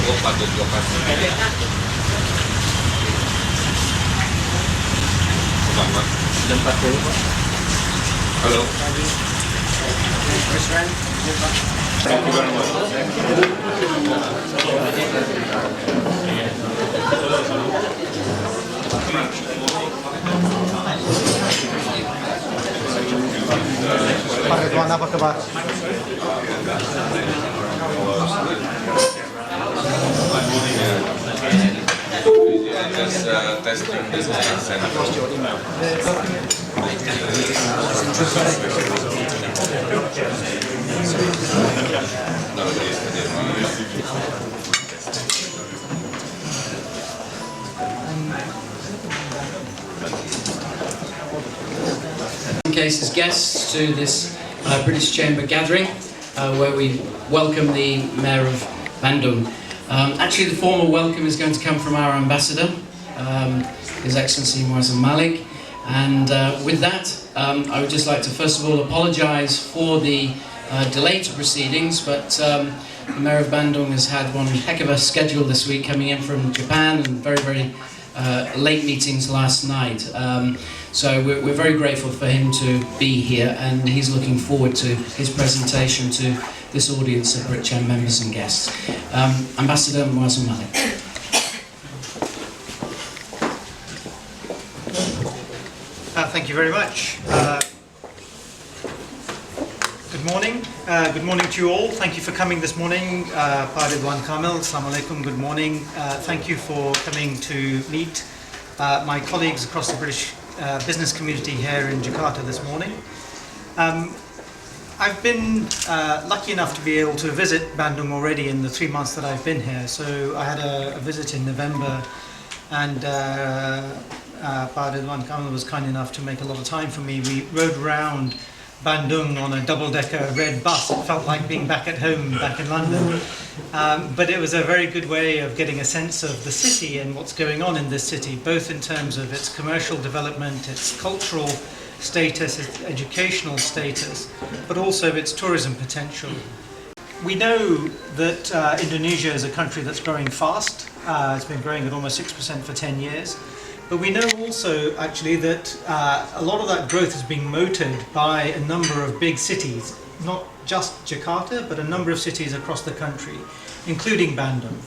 Oh, patut lokasi. Selamat. Dan 40 Pak. Halo. Thank you very much. Pak Ridwan, apa kabar? Just testing this center. In case as guests to this British Chamber gathering where we welcome the Mayor of Bandung. Actually, the formal welcome is going to come from our ambassador, His Excellency Muazzam Malik, and with that I would just like to first of all apologise for the delay to proceedings, but the Mayor of Bandung has had one heck of a schedule this week, coming in from Japan, and very late meetings last night. So we're very grateful for him to be here, and he's looking forward to his presentation to this audience of BritCham members and guests. Ambassador Muazzam Malik. Thank you very much. Good morning. Good morning to you all. Thank you for coming this morning. Ridwan Kamil, Assalamu alaikum, good morning. Thank you for coming to meet my colleagues across the British business community here in Jakarta this morning. I've been lucky enough to be able to visit Bandung already in the 3 months that I've been here. So I had a visit in November, and Ridwan Kamil was kind enough to make a lot of time for me. We rode around Bandung on a double-decker red bus. It felt like being back at home, back in London. But it was a very good way of getting a sense of the city and what's going on in this city, both in terms of its commercial development, its cultural status, its educational status, but also its tourism potential. We know that Indonesia is a country that's growing fast. It's been growing at almost 6% for 10 years. But we know also, actually, that a lot of that growth is being motored by a number of big cities, not just Jakarta, but a number of cities across the country, including Bandung.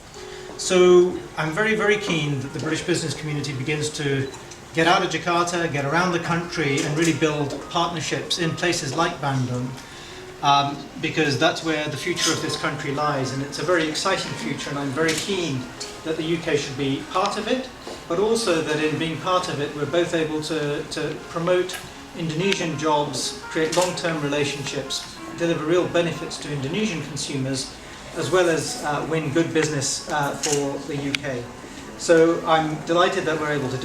So I'm very keen that the British business community begins to get out of Jakarta, get around the country, and really build partnerships in places like Bandung, because that's where the future of this country lies, and it's a very exciting future, and I'm very keen that the UK should be part of it, but also that in being part of it we're both able to promote Indonesian jobs, create long-term relationships, deliver real benefits to Indonesian consumers, as well as win good business for the UK. So I'm delighted that we're able to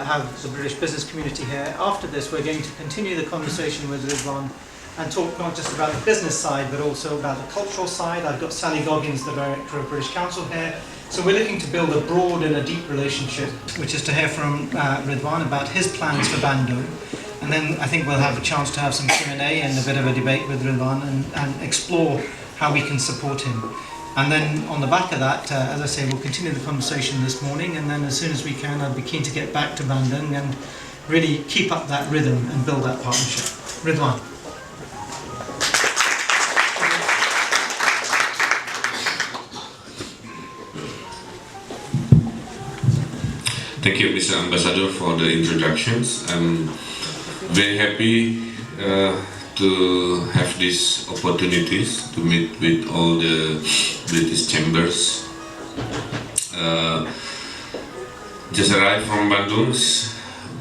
have the British business community here. After this, we're going to continue the conversation with Ridwan and talk not just about the business side, but also about the cultural side. I've got Sally Goggins, the Director of British Council here. So we're looking to build a broad and a deep relationship, which is to hear from Ridwan about his plans for Bandung. And then I think we'll have a chance to have some Q&A and a bit of a debate with Ridwan and explore how we can support him. And then on the back of that, as I say, we'll continue the conversation this morning, and then as soon as we can, I'd be keen to get back to Bandung and really keep up that rhythm and build that partnership. Ridwan. Thank you, Mr. Ambassador, for the introductions. I'm very happy to have these opportunities to meet with all the British chambers. Just arrived from Bandung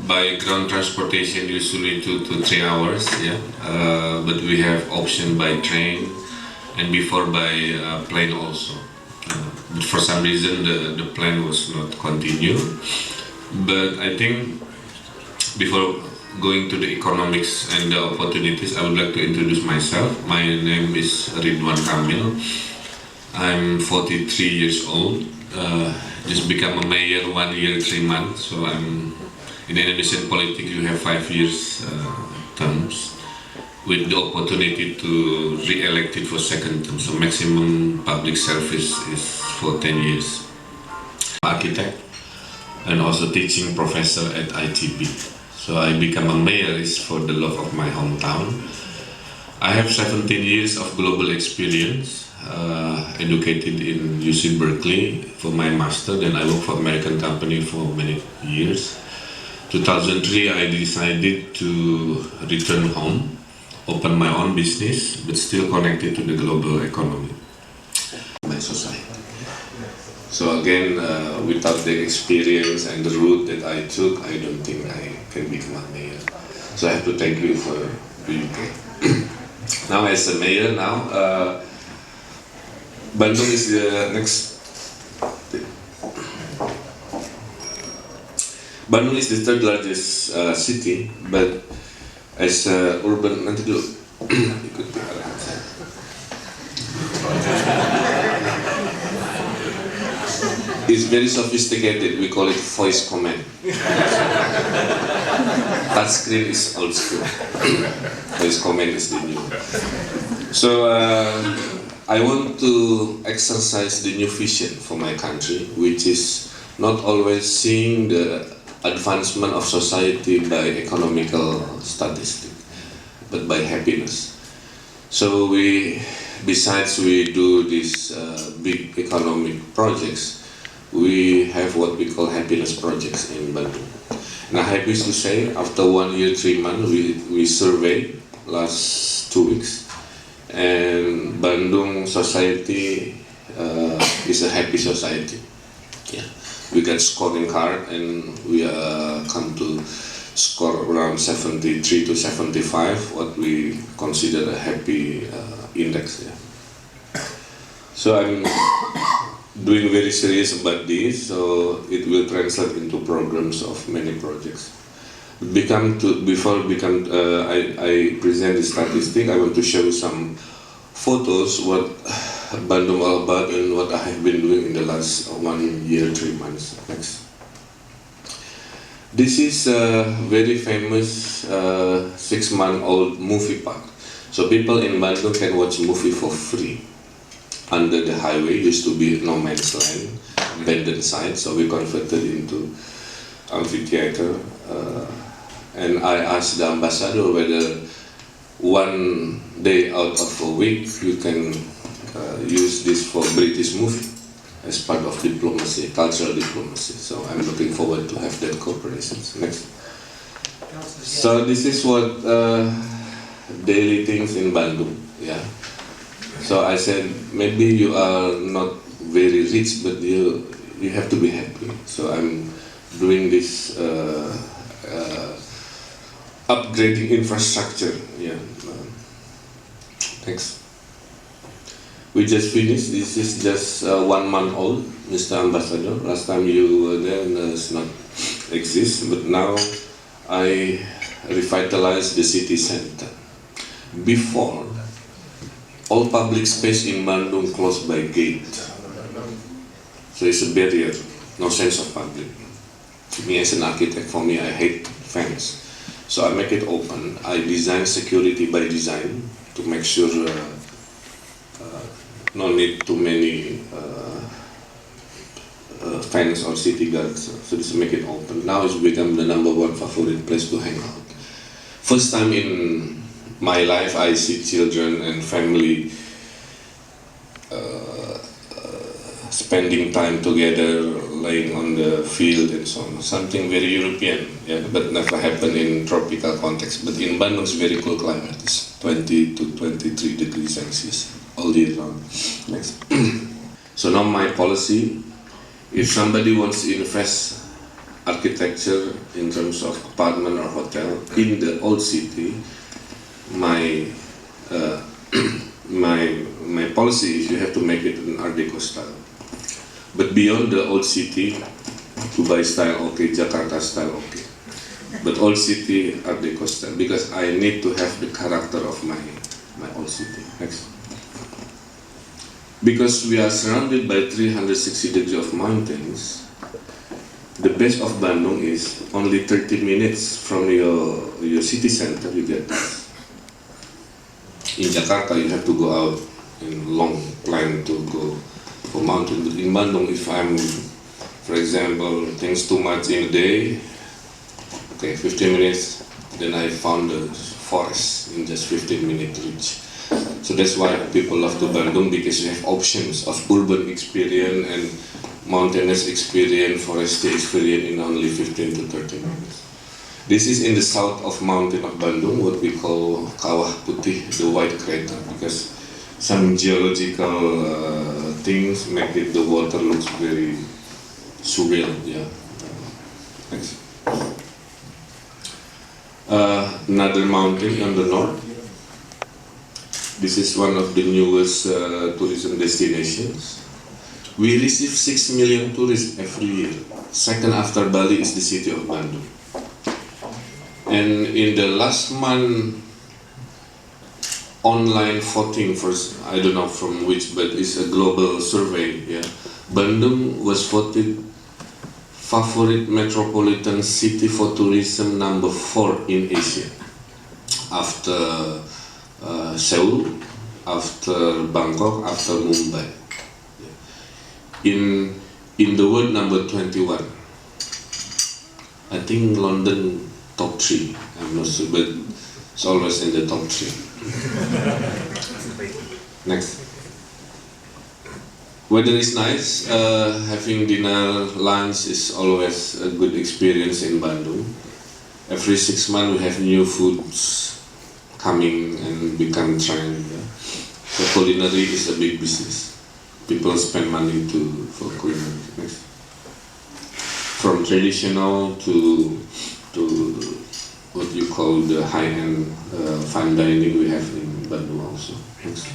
by ground transportation, usually 2 to 3 hours. Yeah, but we have option by train and before by plane also. But for some reason the plan was not continued. But I think before going to the economics and the opportunities, I would like to introduce myself. My name is Ridwan Kamil. I'm 43 years old. Just become a mayor 1 year 3 months. So I'm in Indonesian politics. You have 5 years terms. with the opportunity to re-elected for second term. So maximum public service is for 10 years. Architect and also teaching professor at ITB. So I become a mayor is for the love of my hometown. I have 17 years of global experience, educated in UC Berkeley for my master, then I worked for American company for many years. 2003 I decided to return home, open my own business, but still connected to the global economy, my society. So again, without the experience and the route that I took, I don't think I can become a mayor. So I have to thank you for the UK. Now as a mayor Bandung is the next. Bandung is the third largest city, but as urban nanti dulu ikut arahan saya. It's very sophisticated. We call it voice command. Touchscreen is old school. Voice command is the new. So I want to exercise the new vision for my country, which is not always seeing the advancement of society by economical statistics, but by happiness. So besides we do these big economic projects, we have what we call happiness projects in Bandung. And I'm happy to say, after 1 year, 3 months, we surveyed last 2 weeks, and Bandung society is a happy society. Yeah. We get scoring card, and we come to score around 73 to 75, what we consider a happy index. Yeah. So I'm doing very serious about this, so it will translate into programs of many projects. Before I present the statistic, I want to show some photos what Bandung all about and what I have been doing in the last 1 year, 3 months. Next. This is a very famous 6-month-old movie park. So people in Bandung can watch movie for free. Under the highway used to be no man's land, abandoned site, so we converted into amphitheater. And I asked the ambassador whether 1 day out of a week you can use this for British movie as part of diplomacy, cultural diplomacy. So I'm looking forward to have that cooperation. Next. So this is what daily things in Bandung. Yeah. So I said, maybe you are not very rich, but you have to be happy. So I'm doing this upgrading infrastructure. Yeah. Thanks. We just finished. This is just 1 month old, Mr. Ambassador. Last time you were there, and does not exist. But now I revitalized the city center. Before, all public space in Bandung closed by gate. So it's a barrier, no sense of public. Me as an architect, for me, I hate fence. So I make it open. I design security by design to make sure no need too many fence or city guards. So just make it open. Now it's become the #1 favorite place to hang out. First time in my life I see children and family spending time together, laying on the field and so on. Something very European, yeah, but never happened in tropical context. But in Bandung, it's very cool climate. It's 20 to 23 degrees Celsius all year round. Next. So now my policy, if somebody wants to invest architecture in terms of apartment or hotel in the old city, my policy is you have to make it an Art Deco style. But beyond the old city, Dubai style okay, Jakarta style okay. But old city Art Deco style, because I need to have the character of my old city. Next. Because we are surrounded by 360 degrees of mountains, the best of Bandung is only 30 minutes from your city center, you get this. In Jakarta, you have to go out in long plan to go for mountain. But in Bandung, if I'm, for example, things too much in a day, okay, 15 minutes, then I found the forest in just 15 minute reach. So that's why people love to Bandung, because you have options of urban experience and mountainous experience, foresty experience in only 15 to 30 minutes. This is in the south of mountain of Bandung, what we call Kawah Putih, the white crater, because some geological things make it, the water looks very surreal. Yeah. Thanks. Another mountain on the north. This is one of the newest tourism destinations. We receive 6 million tourists every year. Second after Bali is the city of Bandung. And in the last month, online voting for, I don't know from which, but it's a global survey. Yeah, Bandung was voted favorite metropolitan city for tourism number 4 in Asia, after Seoul, after Bangkok, after Mumbai. In the world, number 21. I think London top 3. I'm not sure, but it's always in the top 3. Next. Weather is nice. Having dinner, lunch is always a good experience in Bandung. Every 6 months we have new foods coming and become trend. Yeah? So culinary is a big business. People spend money for culinary. Next. From traditional to what you call the high-end fine dining we have in Bandung also. Next.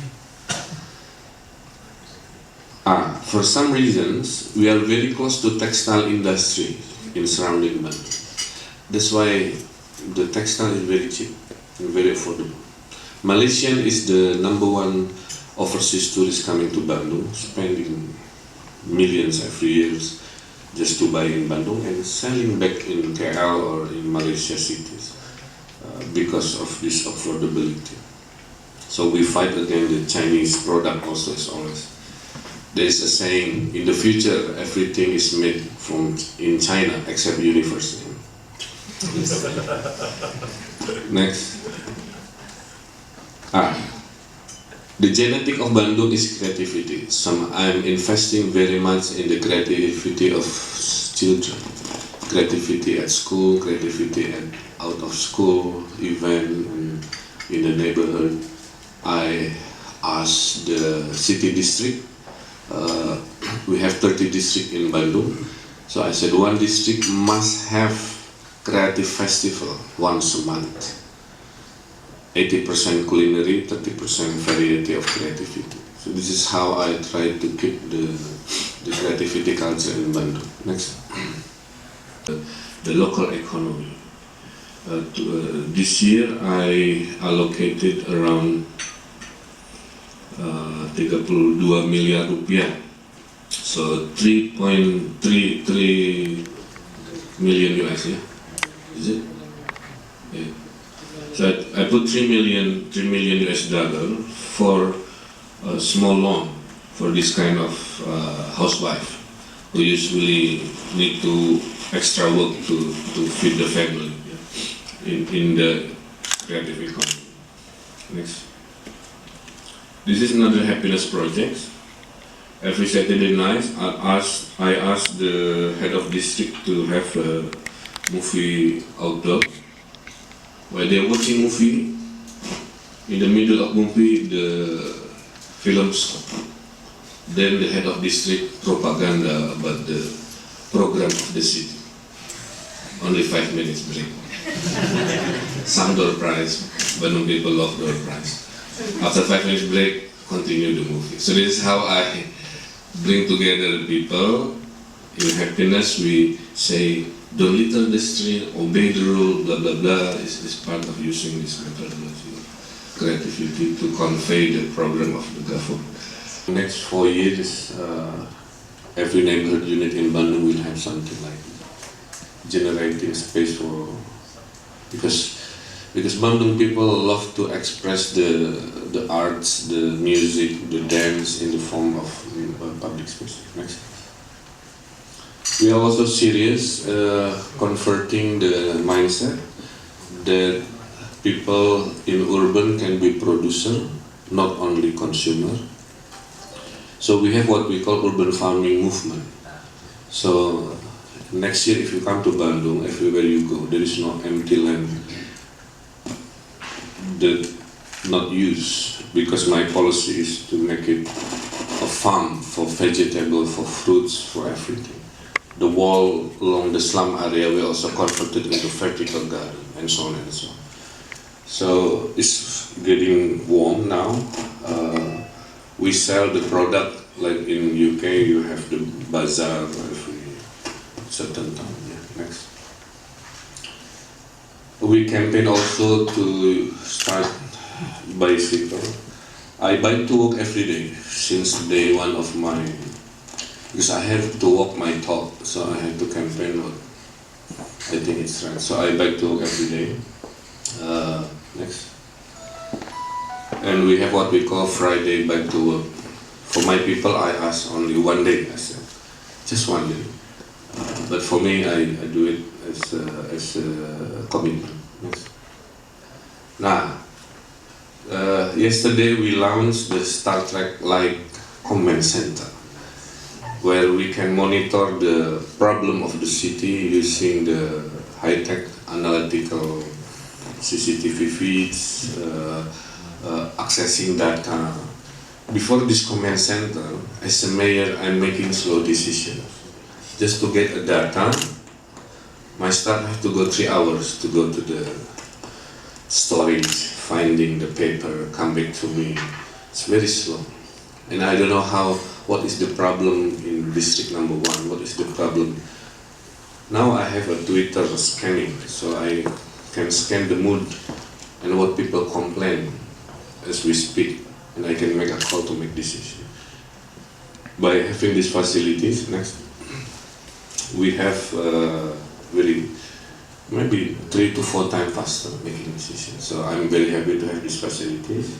For some reasons, we are very close to textile industry in surrounding Bandung. That's why the textile is very cheap and very affordable. Malaysian is the #1 overseas tourist coming to Bandung, spending millions every year just to buy in Bandung and selling back in KL or in Malaysia cities because of this affordability. So we fight against the Chinese product also as always. There is a saying, in the future everything is made in China except universe. Next. The genetic of Bandung is creativity. I'm investing very much in the creativity of children. Creativity at school, creativity out of school, event in the neighborhood. I asked the city district, we have 30 districts in Bandung, so I said one district must have creative festival once a month. 80% culinary, 30% variety of creativity. So this is how I try to keep the creativity culture in Bandung. Next. The local economy. This year I allocated around 32 miliar rupiah. So 3.33 million US, yeah? Is it? Yeah. So I put 3 million US dollar for a small loan for this kind of housewife who usually need to extra work to feed the family, yeah, in the creative economy. Next. This is another happiness project. Every Saturday night I ask the head of district to have a movie outdoor. While they're watching movie, in the middle of movie, the film stops. Then the head of district propaganda about the program of the city. Only 5 minutes break. Some door prize, Bandung people love door prize. After 5 minutes break, continue the movie. So this is how I bring together the people. In happiness, we say, don't litter the street, obey the rule, blah blah blah, is part of using this methodology of creativity to convey the program of the government. Next 4 years, every neighborhood unit in Bandung will have something like this, generating space for, because because Bandung people love to express the arts, the music, the dance in the form of public space. Next. We are also serious converting the mindset that people in urban can be producer, not only consumer. So we have what we call urban farming movement. So next year, if you come to Bandung, everywhere you go, there is no empty land that not used, because my policy is to make it a farm for vegetable, for fruits, for everything. The wall along the slum area we also converted into vertical garden, and so on and so on. So it's getting warm now. We sell the product, like in UK you have the bazaar every certain time. Yeah, next. We campaign also to start bicycle. I bike to work every day since day one of my, because I have to walk my talk, so I have to campaign what I think it's right. So I bike to work every day. Next. And we have what we call Friday bike to work. For my people, I ask only one day. I said, just one day. But for me, I do it as a commitment. Yes. Now, yesterday we launched the Star Trek-like command center, where we can monitor the problem of the city using the high-tech analytical CCTV feeds, accessing data. Before this command center, as a mayor, I'm making slow decisions. Just to get a data, my staff have to go 3 hours to go to the storage, finding the paper, come back to me. It's very slow. And I don't know what is the problem in district number 1, what is the problem. Now I have a Twitter scanning, so I can scan the mood and what people complain as we speak, and I can make a call to make decision. By having these facilities, next, we have maybe 3 to 4 times faster making decisions. So I'm very happy to have these facilities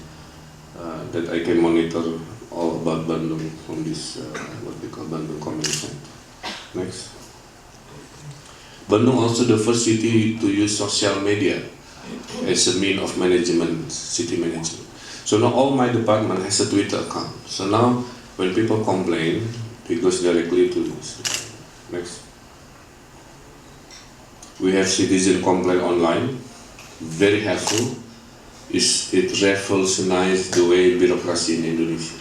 that I can monitor all about Bandung from this what we call Bandung Community Center. Next. Bandung also the first city to use social media as a mean of management, city management. So now all my department has a Twitter account. So now when people complain, it goes directly to this. Next. We have citizen complaint online, very helpful. It revolutionized the way bureaucracy in Indonesia.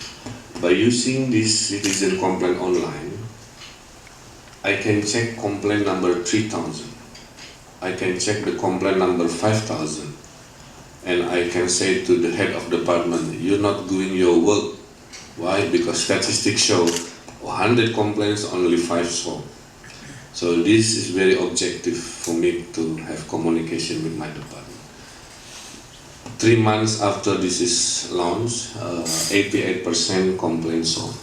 By using this citizen complaint online, I can check complaint number 3,000. I can check the complaint number 5,000. And I can say to the head of department, you're not doing your work. Why? Because statistics show 100 complaints, only 5 solved. So this is very objective for me to have communication with my department. 3 months after this is launched, 88% complaints solved.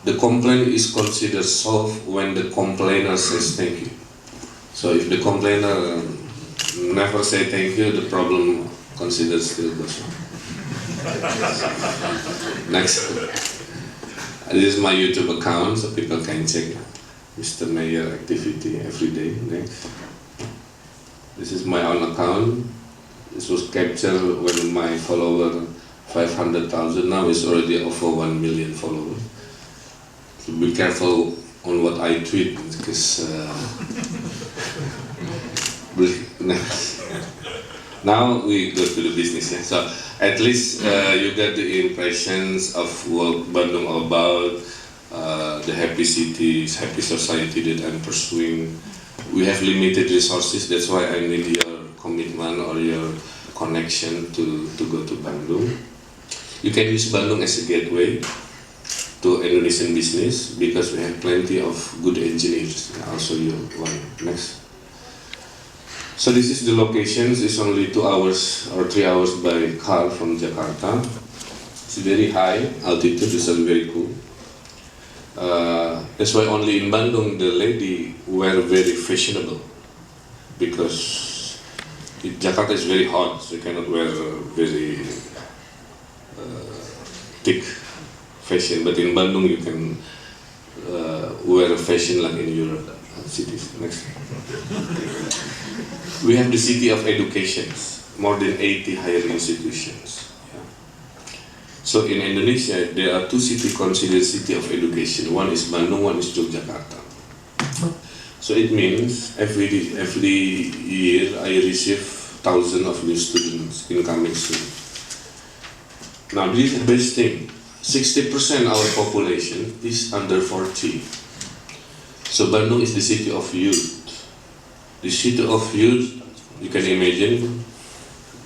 The complaint is considered solved when the complainer says thank you. So if the complainer never say thank you, the problem considered still goes on. Next. This is my YouTube account, so people can check Mr. Mayor activity every day. Next. This is my own account. This was captured when my follower 500,000. Now it's already over 1 million followers. So be careful on what I tweet, because now we go to the business. Yeah? So at least you get the impressions of what Bandung all about, the happy cities, happy society that I'm pursuing. We have limited resources, that's why I need your commitment or your connection to go to Bandung. You can use Bandung as a gateway to Indonesian business because we have plenty of good engineers. I'll show you one. Next. So this is the location. It's only 2 hours or 3 hours by car from Jakarta. It's very high altitude. This is very cool. That's why only in Bandung the lady wear very fashionable, because Jakarta is very hot, so you cannot wear very thick fashion. But in Bandung, you can wear a fashion like in Europe cities. Next. We have the city of education, more than 80 higher institutions. Yeah. So in Indonesia, there are two cities considered city of education. One is Bandung, one is Yogyakarta. So it means every year I receive thousands of new students, incoming students. Now this is the best thing. 60% of our population is under 40. So Bandung is the city of youth. The city of youth, you can imagine,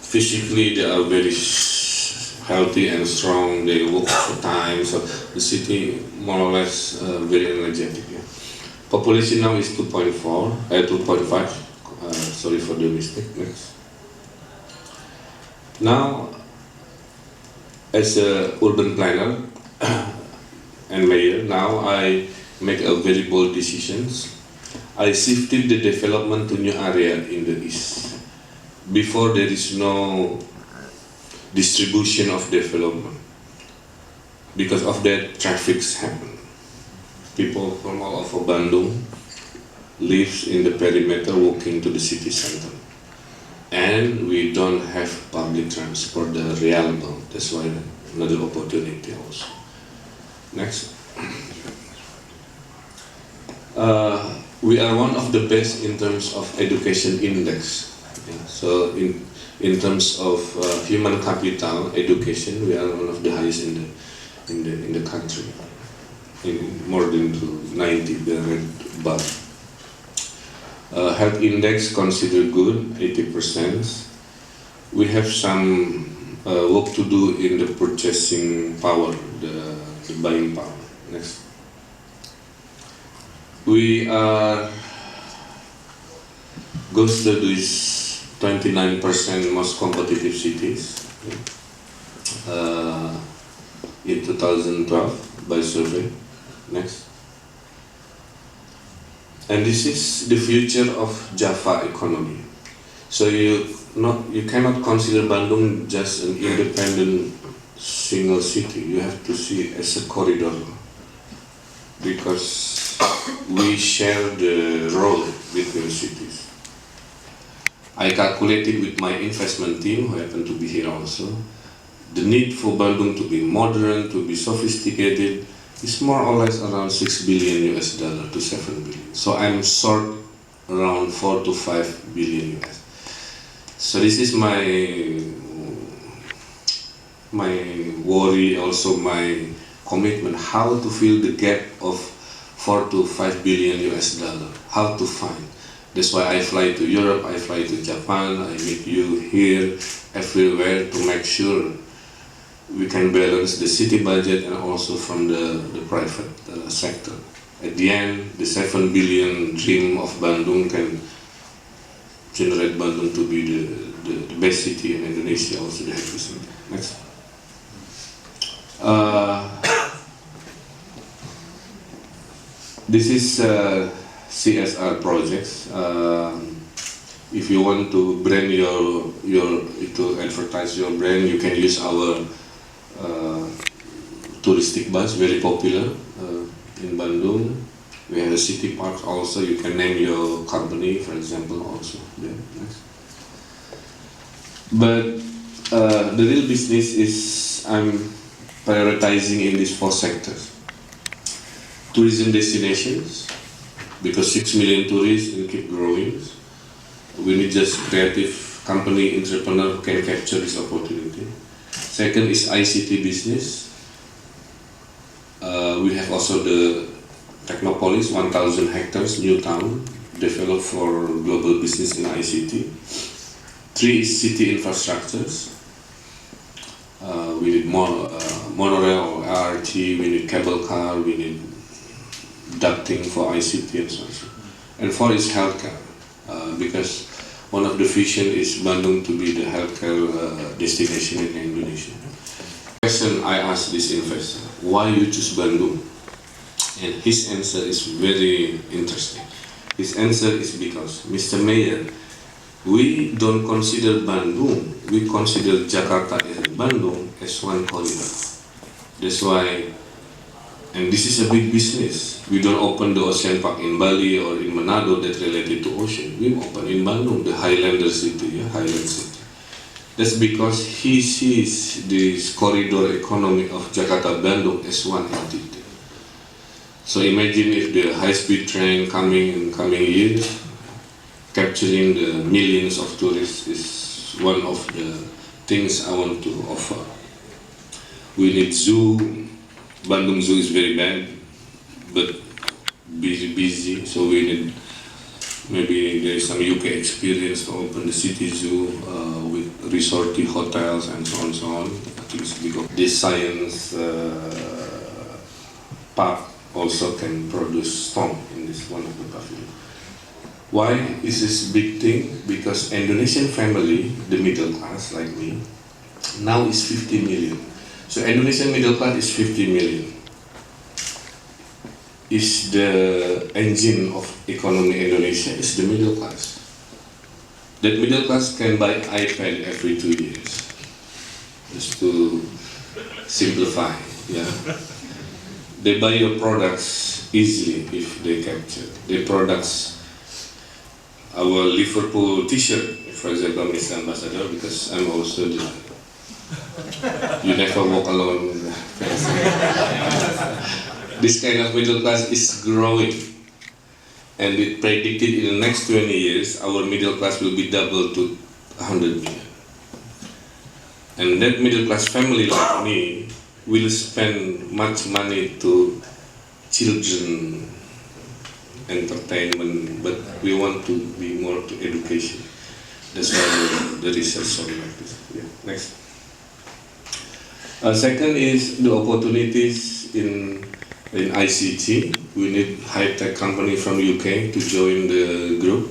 physically they are very healthy and strong. They work for time. So the city more or less very energetic. Yeah. Population now is 2.5. Sorry for the mistake. Next. Now, as a urban planner and mayor, now I make a very bold decisions. I shifted the development to new area in the east. Before there is no distribution of development. Because of that, traffics happen. People from all over Bandung lives in the perimeter walking to the city center. And we don't have public transport reliable. That's why another opportunity also. Next. We are one of the best in terms of education index. Yeah. So in terms of human capital education, we are one of the highest in the country. In more than 90, the red bar. Health index considered good, 80%. We have some work to do in the purchasing power, the buying power. Next. We are goes to these 29% most competitive cities in 2012 by survey. Next. And this is the future of Java economy. So you cannot consider Bandung just an independent single city. You have to see as a corridor, because we share the road between cities. I calculated with my investment team, who happen to be here also, the need for Bandung to be modern, to be sophisticated, is more or less around $6 billion to 7 billion. So I'm short around 4 to 5 billion US. So this is my worry, also my commitment, how to fill the gap of 4 to 5 billion US dollar, how to find. That's why I fly to Europe, I fly to Japan, I meet you here, everywhere, to make sure we can balance the city budget and also from the private sector. At the end, the 7 billion dream of Bandung can generate Bandung to be the best city in Indonesia, also the happy city. Next. This is CSR projects. If you want to brand to advertise your brand, you can use our touristic bus, very popular in Bandung. We have a city park also. You can name your company, for example, also. Yeah, next. But the real business is I'm prioritizing in these 4 sectors. Tourism destinations, because 6 million tourists and keep growing. We need just creative company entrepreneur who can capture this opportunity. Second is ICT business. We have also the Technopolis, 1,000 hectares, new town, developed for global business in ICT. 3 is city infrastructures. We need more monorail or RT, we need cable car, we need ducting for ICT and so on. And 4 is healthcare, because one of the vision is Bandung to be the healthcare destination in Indonesia. Question I asked this investor, why you choose Bandung? And his answer is very interesting. His answer is because, Mr. Mayor, we don't consider Bandung, we consider Jakarta and Bandung as one corridor. That's why, and this is a big business. We don't open the ocean park in Bali or in Manado that related to ocean. We open in Bandung, the Highlander city, Highland city. That's because he sees this corridor economy of Jakarta Bandung as one entity. So imagine if the high-speed train coming in coming years, capturing the millions of tourists is one of the things I want to offer. We need zoo. Bandung Zoo is very bad, but busy. So we need, maybe there is some UK experience to open the city zoo with resorty hotels and so on and so on. I think it's because this science park also can produce stone in this one of the pavilion. Why is this big thing? Because Indonesian family, the middle class like me, now is 50 million. So Indonesian middle class is 50 million. Is the engine of economy Indonesia is the middle class. That middle class can buy iPad every 2 years. Just to simplify, yeah. They buy your products easily if they capture. Their products, our Liverpool t-shirt, for example, Mr. Ambassador, because I'm also the you never walk alone. This kind of middle class is growing, and it predicted in the next 20 years our middle class will be double to 100 million. And that middle class family like me will spend much money to children entertainment, but we want to be more to education. That's why the research sorry like this. Yeah. Next. Second is the opportunities in ICT. We need high-tech company from UK to join the group.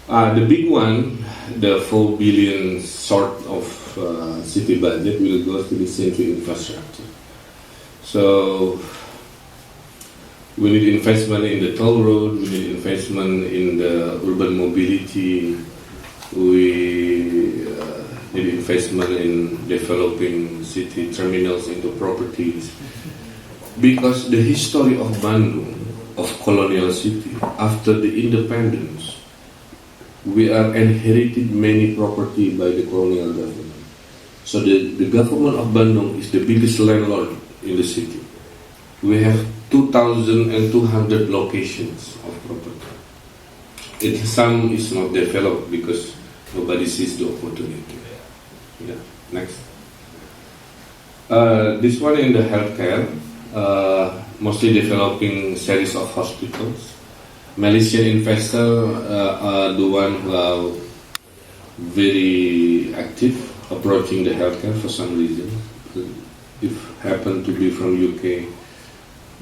The big one, the 4 billion sort of city budget will go to the central infrastructure. So we need investment in the toll road, we need investment in the urban mobility, we need investment in developing city terminals into properties. Because the history of Bandung, of colonial city, after the independence, we are inherited many property by the colonial government. So the government of Bandung is the biggest landlord in the city. We have 2,200 locations of property. Some is not developed because nobody sees the opportunity. Yeah. Next. This one in the healthcare, mostly developing series of hospitals. Malaysian investors are the one who are very active approaching the healthcare for some reason. If happen to be from UK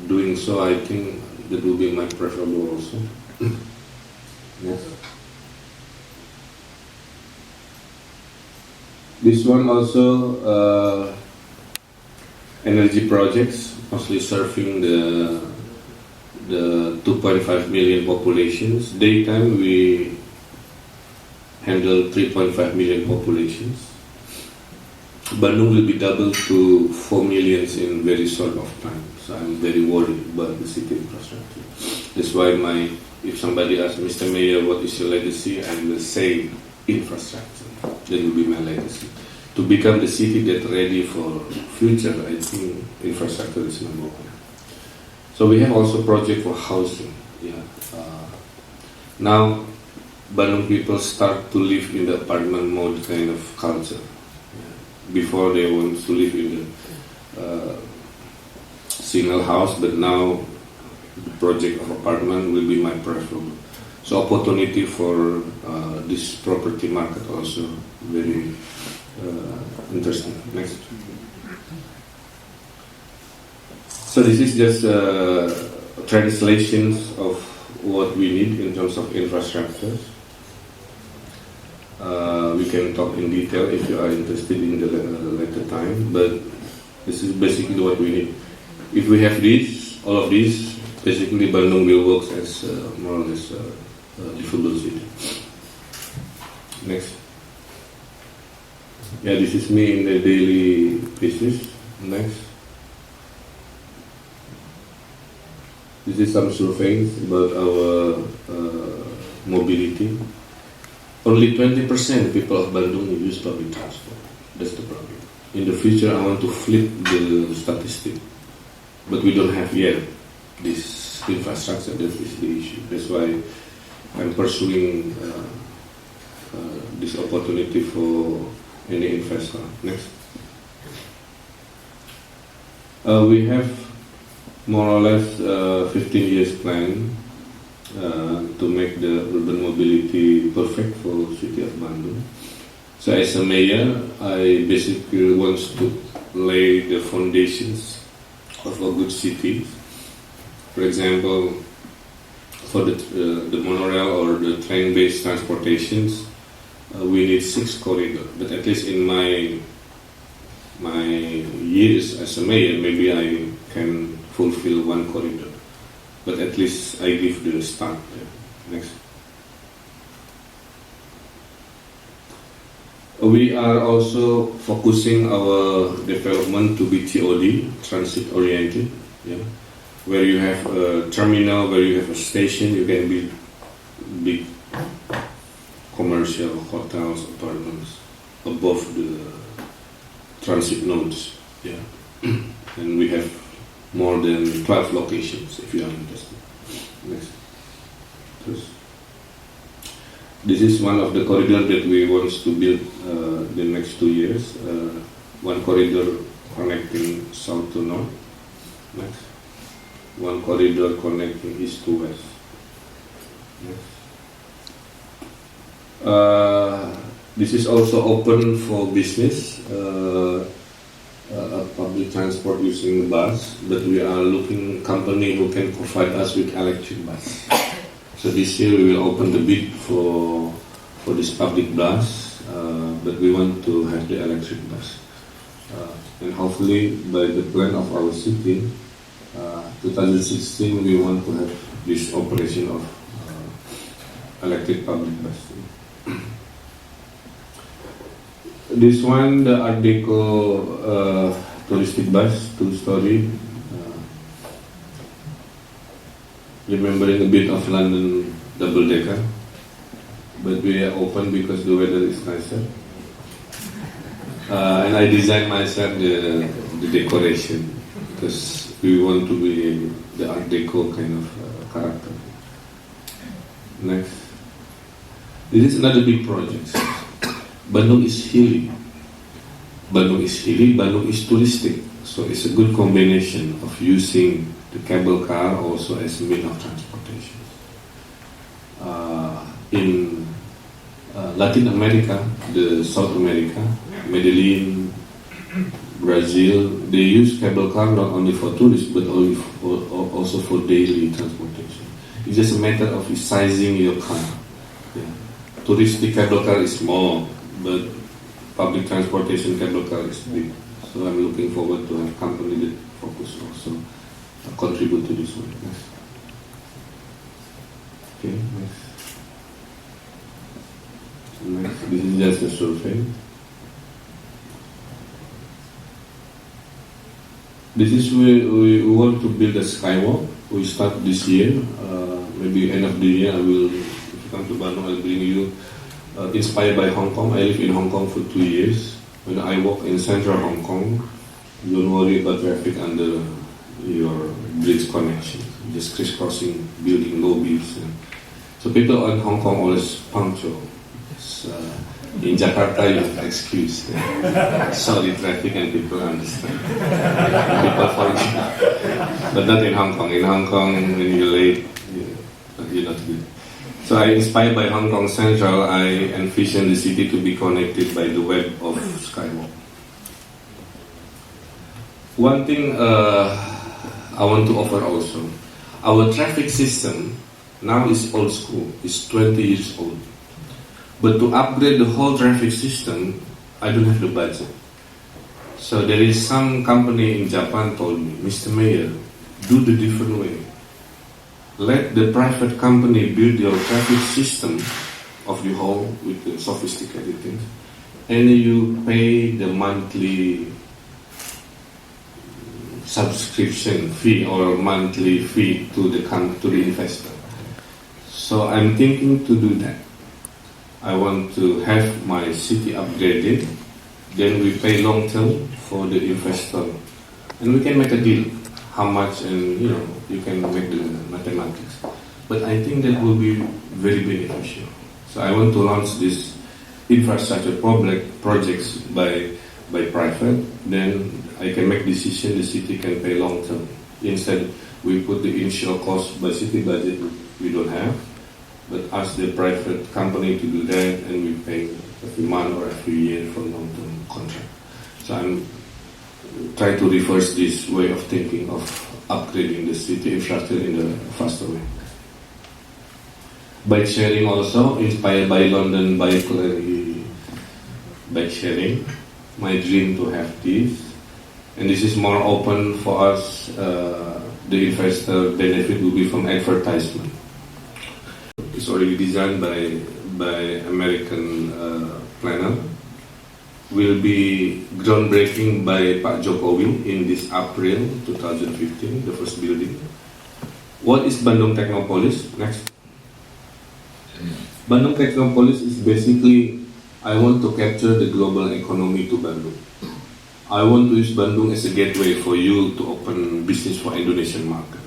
doing so, I think that will be my preferable also. Yes. This one also energy projects, mostly serving the 2.5 million populations. Daytime we handle 3.5 million populations. Bandung will be doubled to 4 million in very short of time. So I'm very worried about the city infrastructure. That's why if somebody asks Mr. Mayor, what is your legacy? I will say infrastructure. That will be my legacy. To become the city that's ready for future, I think infrastructure is number one. So we have also project for housing. Yeah. Now, Bandung people start to live in the apartment mode kind of culture. Before they want to live in the single house, but now the project of apartment will be my preference. So opportunity for this property market also very interesting. Next. So this is just translations of what we need in terms of infrastructures. We can talk in detail if you are interested in the later time, but this is basically what we need. If we have this, all of this, basically Bandung will work as more or less a livable city. Next. Yeah, this is me in the daily business. Next. This is some surveys about our mobility. Only 20% people of Bandung use public transport. That's the problem. In the future, I want to flip the statistic, but we don't have yet this infrastructure. That is the issue. That's why I'm pursuing this opportunity for any investor. Next. We have more or less 15 years plan to make the urban mobility perfect for city of Bandung. So as a mayor, I basically want to lay the foundations of a good city. For example, for the monorail or the train-based transportations, we need 6 corridors. But at least in my years as a mayor, maybe I can fulfill 1 corridor. But at least I give the start. Next. We are also focusing our development to be TOD, transit oriented. Yeah. Where you have a terminal, where you have a station, you can build big commercial hotels, apartments above the transit nodes. Yeah. And we have more than 12 locations if you are interested. Next. This is one of the corridors that we want to build the next 2 years. One corridor connecting south to north. Next. One corridor connecting east to west. Next. This is also open for business. Public transport using the bus, but we are looking company who can provide us with electric bus. So this year we will open the bid for this public bus, but we want to have the electric bus. And hopefully by the plan of our city, 2016 we want to have this operation of electric public bus. This one, the Art Deco touristic bus, 2-story, remembering a bit of London double-decker, but we are open because the weather is nicer. And I designed myself the decoration because we want to be the Art Deco kind of character. Next. This is another big project. Bandung is hilly. Bandung is hilly, Bandung is touristic. So it's a good combination of using the cable car also as a means of transportation. In Latin America, the South America, Medellin, Brazil, they use cable car not only for tourists but also for daily transportation. It's just a matter of sizing your car. Yeah. Touristic cable car is small, but public transportation cable car is big. So I'm looking forward to have company that focus also contribute to this one. Next. Okay, next. Next. This is just a survey. This is where we want to build a skywalk. We start this year. Maybe end of the year I will, if you come to Bandung, I'll bring you. Inspired by Hong Kong. I lived in Hong Kong for 2 years. When I walk in central Hong Kong, don't worry about traffic under your bridge connection. Just crisscrossing building lobbies. So people in Hong Kong always punctual. In Jakarta you have excuse. Sorry traffic and people understand. People function. But not in Hong Kong. In Hong Kong when you're late, you're not good. So I, inspired by Hong Kong Central, I envision the city to be connected by the web of skywalk. One thing I want to offer also, our traffic system now is old school, it's 20 years old. But to upgrade the whole traffic system, I don't have the budget. So there is some company in Japan told me, Mr. Mayor, do the different way. Let the private company build your traffic system of the hall with the sophisticated things, and you pay the monthly subscription fee or monthly fee to the investor. So I'm thinking to do that. I want to have my city upgraded, then we pay long term for the investor, and we can make a deal how much, and you can make the mathematics. But I think that will be very beneficial. So I want to launch this infrastructure projects by private, then I can make decision, the city can pay long term. Instead, we put the initial cost by city budget we don't have, but ask the private company to do that, and we pay every month or every year for long term contract. So I'm trying to reverse this way of thinking of upgrading the city infrastructure in a faster way. Bike sharing also, inspired by London bike sharing. My dream to have this, and this is more open for us. The investor benefit will be from advertisement. It's already designed by American planner. Will be groundbreaking by Pak Jokowi in this April 2015, the first building. What is Bandung Technopolis? Next. Bandung Technopolis is basically, I want to capture the global economy to Bandung. I want to use Bandung as a gateway for you to open business for Indonesian market.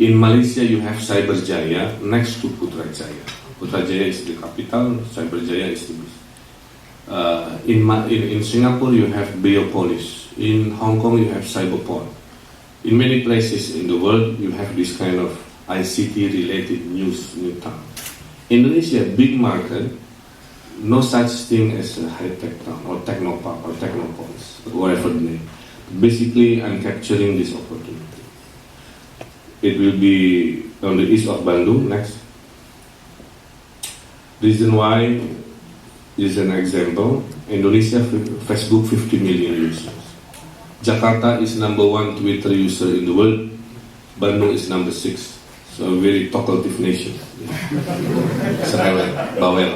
In Malaysia, you have Cyberjaya next to Putrajaya. Putrajaya is the capital, Cyberjaya is the business. In Singapore, you have Biopolis. In Hong Kong, you have Cyberport. In many places in the world, you have this kind of ICT-related new town. Indonesia, big market, no such thing as a high-tech town or technopark or technopolis, whatever the name. Basically, I'm capturing this opportunity. It will be on the east of Bandung. Next. Reason why is an example. Indonesia, Facebook 50 million users. Jakarta is number 1 Twitter user in the world. Bandung is number 6. So a very talkative nation. Serewet, bawel.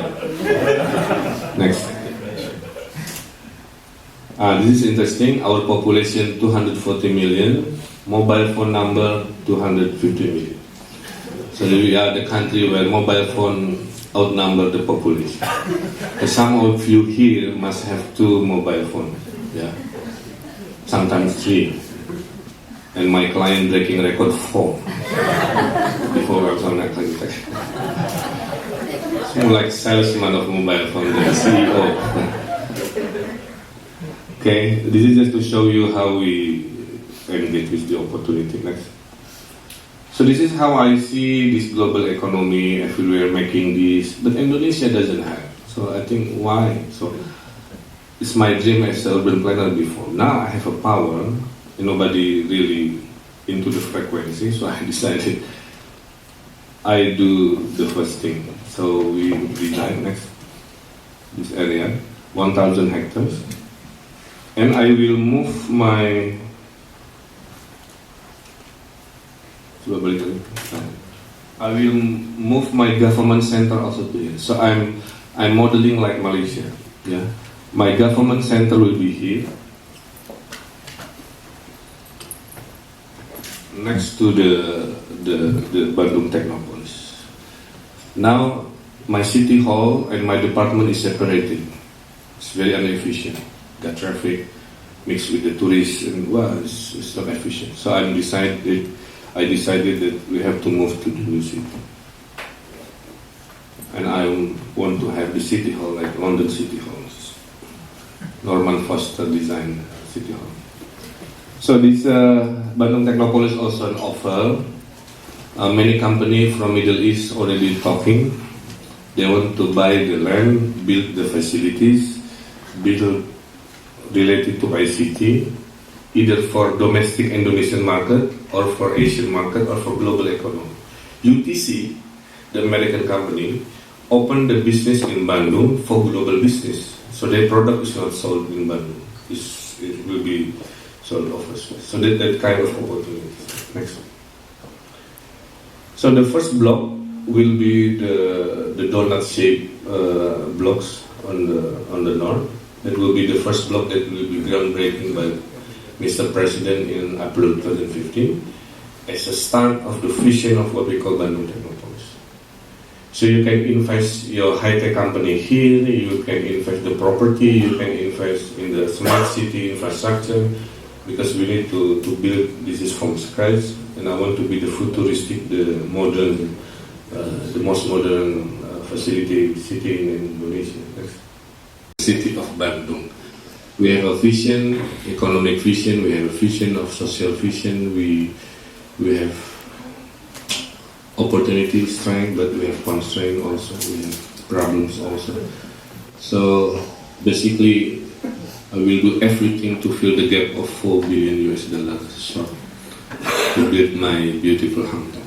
Next. This is interesting. Our population 240 million. Mobile phone number 250 million. So we are the country where mobile phone outnumber the population. Some of you here must have 2 mobile phones. Yeah. Sometimes 3. And my client breaking record 4. Before I was on that clinic. It's more like salesman of mobile phone than CEO. Okay, this is just to show you how we engage with the opportunity. Next. So this is how I see this global economy everywhere making this, but Indonesia doesn't have. So I think why? So it's my dream as an urban planner before. Now I have a power, and nobody really into the frequency, so I decided I do the first thing. So we design next this area, 1,000 hectares, and I will move my government center also to here. So I'm modeling like Malaysia. Yeah, my government center will be here, next to the Bandung Technopolis. Now my city hall and my department is separated. It's very inefficient. Got traffic mixed with the tourists, and it's not efficient. So I decided that we have to move to the new city. And I want to have the city hall like London City Halls. Norman Foster designed city hall. So this Bandung Technopolis also an offer. Many companies from Middle East already talking. They want to buy the land, build the facilities, build related to ICT, either for domestic Indonesian market or for Asian market or for global economy. UTC, the American company, opened the business in Bandung for global business. So their product is not sold in Bandung. It will be sold overseas. So that kind of opportunity. Next one. So the first block will be the donut-shaped blocks on the north. That will be the first block that will be groundbreaking by Mr. President in April 2015 as a start of the vision of what we call Bandung Technopolis. So you can invest your high-tech company here, you can invest the property, you can invest in the smart city infrastructure, because we need to build this from scratch, and I want to be the futuristic, the modern, the most modern facility city in Indonesia. Next. City of Bandung. We have a vision, economic vision, we have a vision of social vision, we have opportunity, strength, but we have constraint also, we have problems also. So basically, I will do everything to fill the gap of $4 billion short to build my beautiful hometown.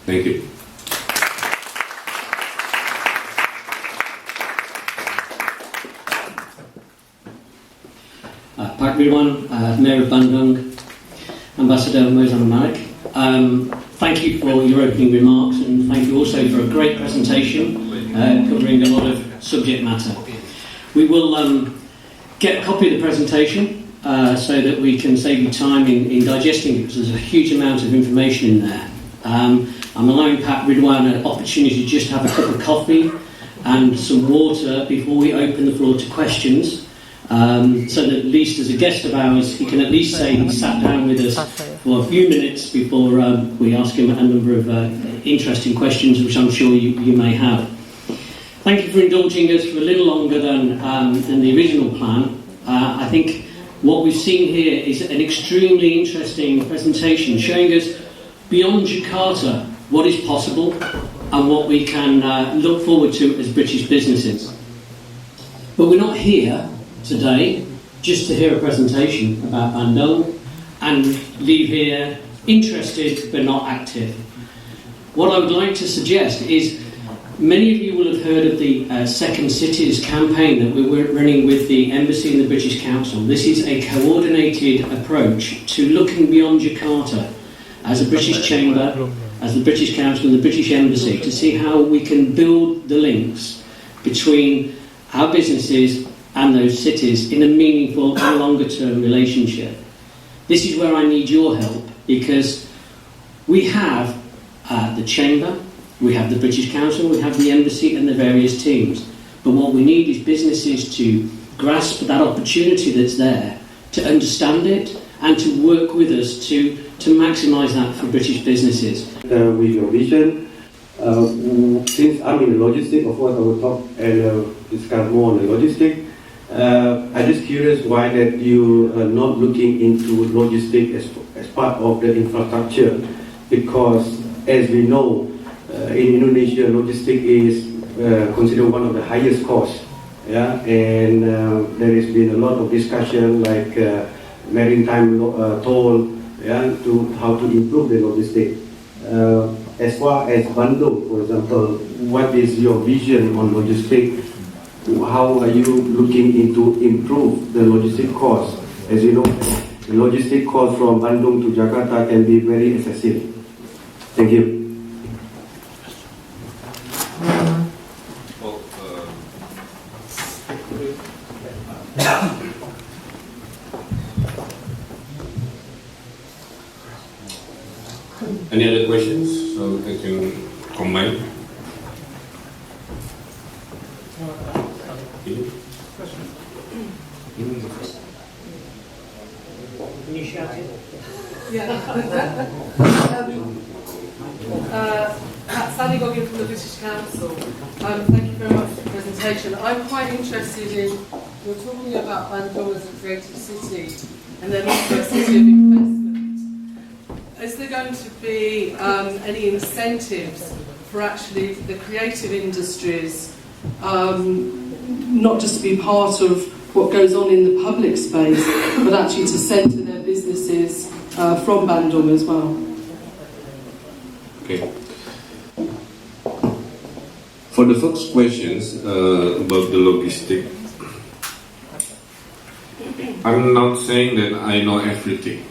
Thank you. Pak Ridwan, Mayor of Bandung, Ambassador Mozan Malik. Thank you for your opening remarks, and thank you also for a great presentation covering a lot of subject matter. We will get a copy of the presentation so that we can save you time in digesting it, because there's a huge amount of information in there. I'm allowing Pat Ridwan an opportunity to just have a cup of coffee and some water before we open the floor to questions. So that at least as a guest of ours, he can at least say he sat down with us for a few minutes before we ask him a number of interesting questions, which I'm sure you may have. Thank you for indulging us for a little longer than the original plan. I think what we've seen here is an extremely interesting presentation showing us beyond Jakarta what is possible and what we can look forward to as British businesses. But we're not here today just to hear a presentation about Bandung and leave here interested but not active. What I would like to suggest is, many of you will have heard of the Second Cities campaign that we're running with the Embassy and the British Council. This is a coordinated approach to looking beyond Jakarta as a British Chamber, as the British Council and the British Embassy, to see how we can build the links between our businesses and those cities in a meaningful and longer-term relationship. This is where I need your help, because we have the Chamber, we have the British Council, we have the Embassy and the various teams. But what we need is businesses to grasp that opportunity that's there, to understand it, and to work with us to maximise that for British businesses. With your vision, since I'm in logistics, of course I will talk and discuss more on the logistics. I'm just curious why that you are not looking into logistics as part of the infrastructure, because as we know, in Indonesia, logistics is considered one of the highest costs. Yeah, and there has been a lot of discussion like maritime toll, yeah, to how to improve the logistics. As far as Bandung, for example, what is your vision on logistics? How are you looking into improve the logistic cost? As you know, the logistic cost from Bandung to Jakarta can be very excessive. Thank you. Any other questions? So I can combine. Sally Goggin from the British Council. Thank you very much for the presentation. I'm quite interested in, you're talking about Bandung as a creative city and then also a city of investment. Is there going to be any incentives for actually the creative industries, not just to be part of what goes on in the public space, but actually to centre their businesses from Bandung as well? Okay. For the first questions about the logistic, I'm not saying that I know everything,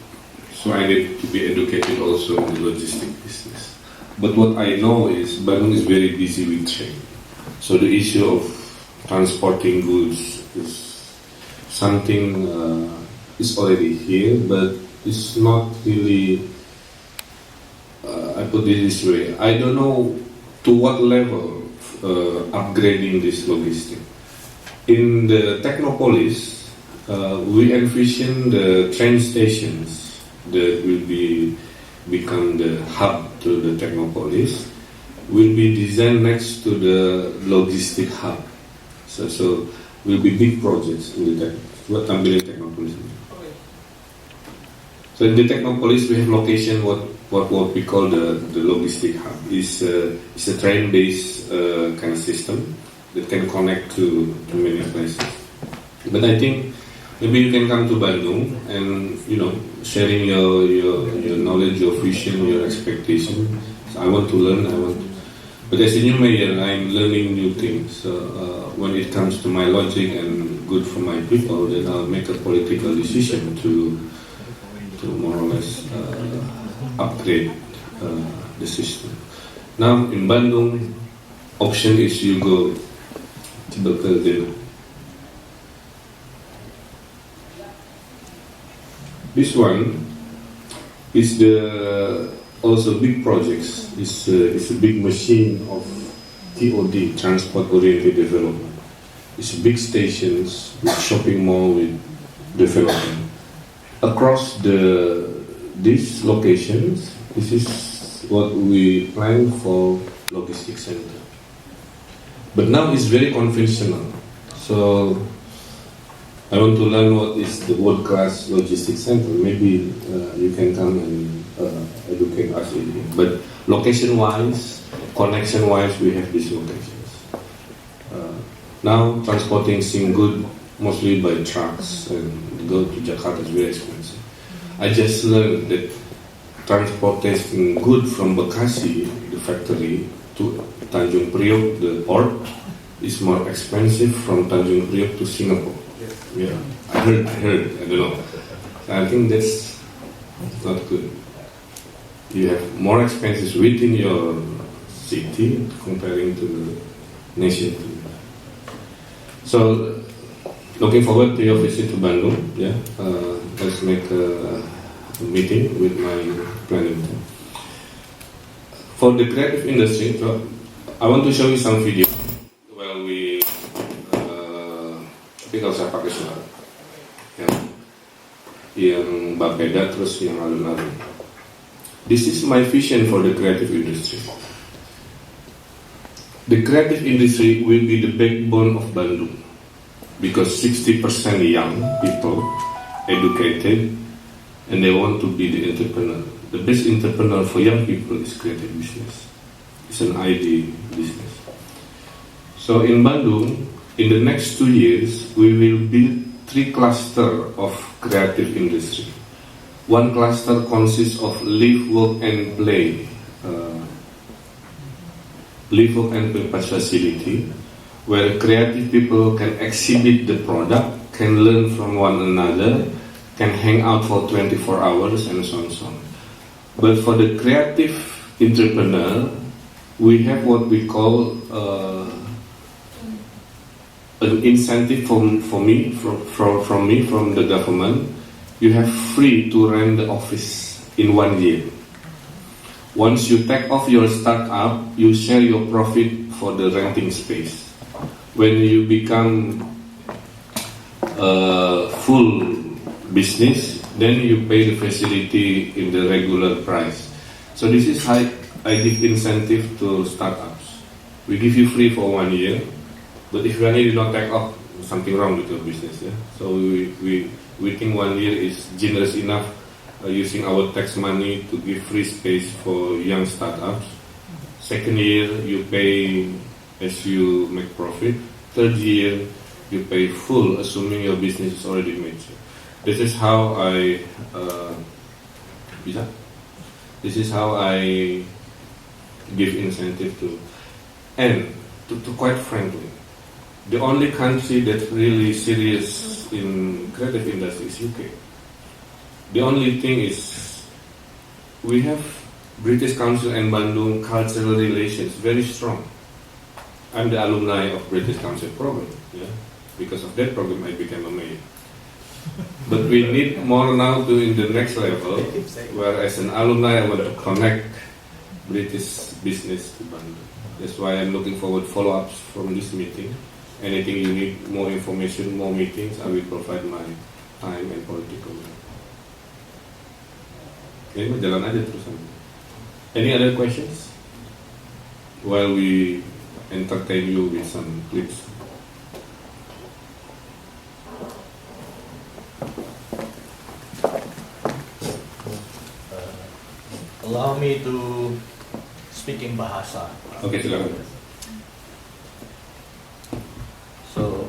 so I need to be educated also in the logistic business. But what I know is Bandung is very busy with train. So the issue of transporting goods is something is already here, but it's not really. I put it this way: I don't know to what level upgrading this logistic. In the Technopolis, we envision the train stations that will become the hub to the Technopolis will be designed next to the logistic hub. So will be big projects in the what Tampil Technopolis. So in the Technopolis we have location what we call the logistic hub. It's a train-based kind of system that can connect to many places. But I think maybe you can come to Bandung and sharing your knowledge, your vision, your expectation. So I want to learn. But as a new mayor, I'm learning new things. So when it comes to my logic and good for my people, then I'll make a political decision to more or less upgrade the system. Now in Bandung, option is you go to Bekel. This one is also big projects. It's a big machine of TOD, transport-oriented development. It's big stations with shopping mall with development. Across these locations, this is what we plan for logistics center. But now it's very conventional. So I want to learn what is the world-class logistics center. Maybe you can come and educate us in here. But location-wise, connection-wise, we have these locations. Now transporting seem good mostly by trucks, and go to Jakarta is very expensive. I just learned that transporting good from Bekasi, the factory, to Tanjung Priok, the port, is more expensive from Tanjung Priok to Singapore. Yeah, I heard, I don't know. I think that's not good. You have more expenses within your city comparing to the nation. So, looking forward to your visit to Bandung. Yeah, let's make a meeting with my planning team. For the creative industry, so I want to show you some video. Well, tapi kalau saya pakai suara, yang bapeda terus yang alun-alun. This is my vision for the creative industry. The creative industry will be the backbone of Bandung, because 60% young people, educated, and they want to be the entrepreneur. The best entrepreneur for young people is creative business. It's an ID business. So in Bandung, in the next 2 years, we will build 3 clusters of creative industry. One cluster consists of live, work, and play. Live, work, and play facility, where creative people can exhibit the product, can learn from one another, can hang out for 24 hours, and so on and so on. But for the creative entrepreneur, we have what we call an incentive from the government. You have free to rent the office in 1 year. Once you take off your startup, you share your profit for the renting space. When you become a full business, then you pay the facility in the regular price. So this is how I give incentive to startups. We give you free for 1 year, but if you really do not take off, something wrong with your business. Yeah? So we think 1 year is generous enough, using our tax money to give free space for young startups. Second year, you pay as you make profit. Third year, you pay full, assuming your business is already made. This is how I give incentive to, and to quite frankly, the only country that's really serious in creative industry is UK. The only thing is we have British Council and Bandung cultural relations very strong. I'm the alumni of British Council program. Yeah, because of that program I became a mayor. But we need more now to in the next level, where as an alumni I want to connect British business to Bandung. That's why I'm looking forward follow-ups from this meeting. Anything you need, more information, more meetings, I will provide my time and political will. Okay, jalan aja terus. Any other questions? While we entertain you with some clips. Allow me to speak in bahasa. Oke, silakan. So,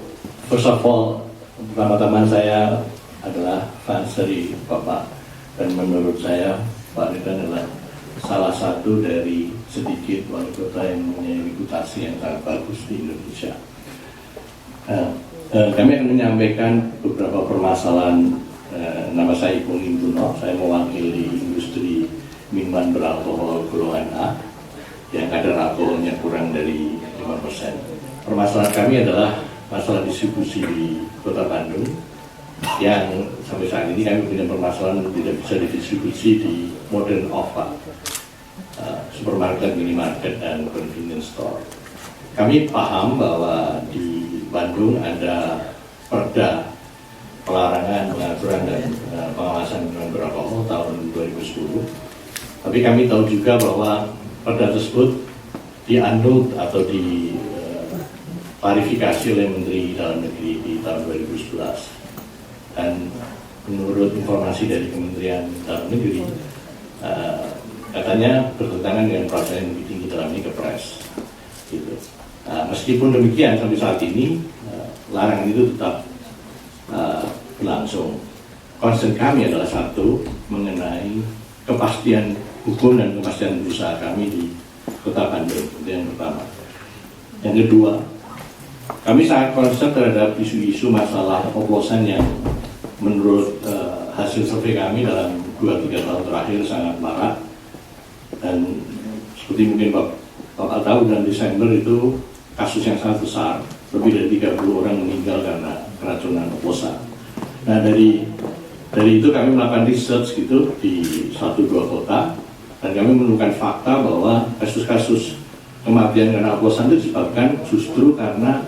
first of all, pertama-tama saya adalah fans dari Bapak, dan menurut saya Pak Ridwan adalah salah satu dari sedikit wali kota yang mempunyai reputasi yang sangat bagus di Indonesia. Kami akan menyampaikan beberapa permasalahan. Nama saya Ipung Intuno, saya mewakili industri minuman beralkohol golongan A yang kadar alkoholnya kurang dari 5%. Permasalahan kami adalah masalah distribusi di Kota Bandung yang sampai saat ini kami punya permasalahan tidak bisa didistribusi di modern OVA, supermarket, minimarket, dan convenience store. Kami paham bahwa di Bandung ada perda pelarangan, pengaturan, dan pengawasan minuman beralkohol tahun 2010. Tapi kami tahu juga bahwa perda tersebut dianut atau diklarifikasi oleh Menteri Dalam Negeri di tahun 2011. Dan menurut informasi dari Kementerian Dalam Negeri, katanya bertentangan dengan peraturan yang lebih tinggi dalam ini, Kepres. Gitu. Meskipun demikian, sampai saat ini larangan itu tetap berlangsung. Concern kami adalah satu, mengenai kepastian hukum dan kepastian usaha kami di Kota Bandung. Itu yang pertama. Yang kedua, kami sangat concern terhadap isu-isu masalah oplosan yang menurut hasil survei kami dalam 2-3 tahun terakhir sangat marak. Dan seperti mungkin Bapak tahu, bulan Desember itu kasus yang sangat besar, lebih dari 30 orang meninggal karena keracunan oplosan. Nah, dari itu kami melakukan research gitu di 1-2 kota, dan kami menemukan fakta bahwa kasus-kasus kematian karena oplosan itu disebabkan justru karena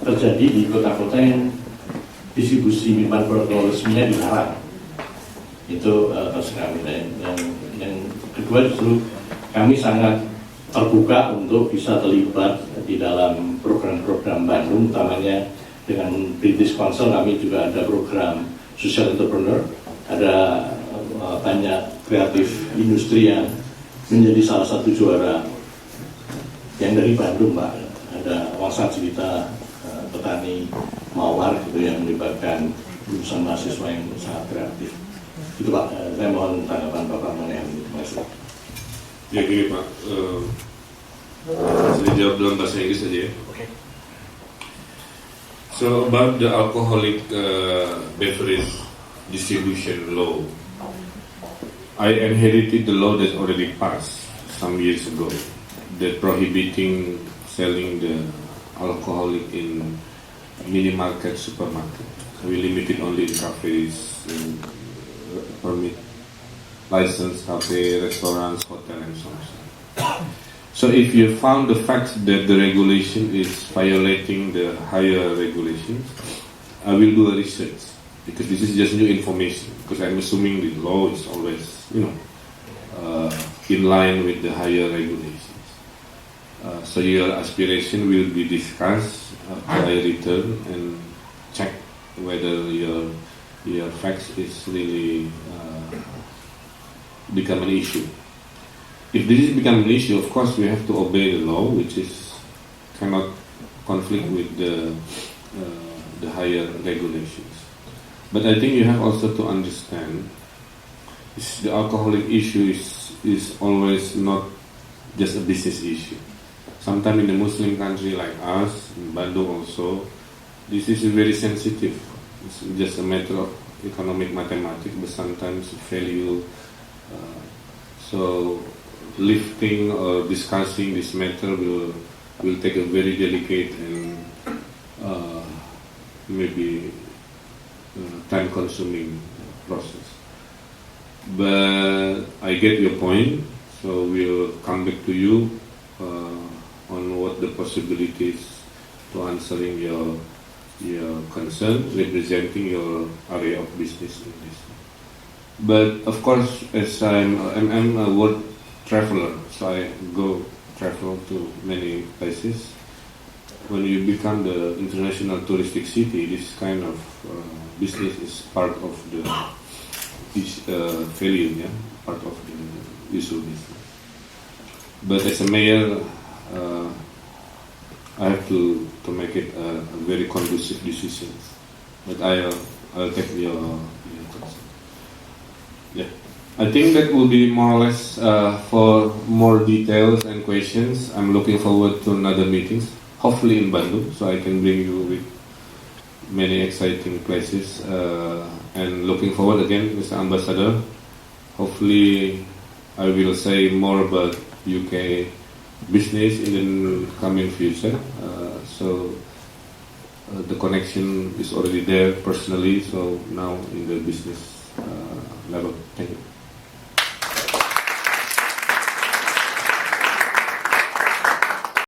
terjadi di kota-kota yang distribusi minuman beralkohol resminya dilarang. Itu kasus kami. Yang kedua, justru kami sangat terbuka untuk bisa terlibat di dalam program-program Bandung, utamanya dengan British Council. Kami juga ada program social entrepreneur, ada banyak kreatif industri yang menjadi salah satu juara yang dari Bandung, Pak. Ada uang cerita petani mawar gitu yang melibatkan lulusan mahasiswa yang sangat kreatif. Itu Pak, saya mohon tanggapan Bapak mengenai ini. Terima kasih. Ya gini Pak, saya jawab dalam bahasa Inggris saja ya. Okay. So about the alcoholic beverage distribution law, I inherited the law that already passed some years ago, that prohibiting selling the alcoholic in mini market, supermarket. We limit it only in cafes, and permit licensed cafe, restaurants, hotel, and so on. So if you found the fact that the regulation is violating the higher regulations, I will do a research, because this is just new information, because I'm assuming the law is always, in line with the higher regulations. So your aspiration will be discussed after I return and check whether your facts is really become an issue. If this is become an issue, of course we have to obey the law, which is cannot conflict with the higher regulations. But I think you have also to understand the alcoholic issue is always not just a business issue. Sometimes in a Muslim country like us, in Bandung also, this is very sensitive. It's just a matter of economic mathematics, but sometimes value. So lifting or discussing this matter will take a very delicate and maybe time-consuming process. But I get your point, so we'll come back to you on what the possibilities to answering your concern, representing your area of business in this. But of course, as I'm a world traveler, so I travel to many places. When you become the international touristic city, this kind of business is part of the value, yeah, part of the usual business. But as a mayor, I have to make it a very conducive decision. But I'll take your concern. Yeah, I think that will be more or less for more details and questions. I'm looking forward to another meetings, hopefully in Bandung, so I can bring you with many exciting places. And looking forward again, Mr. Ambassador. Hopefully, I will say more about UK business in the coming future. So the connection is already there personally. So now in the business level. Thank you.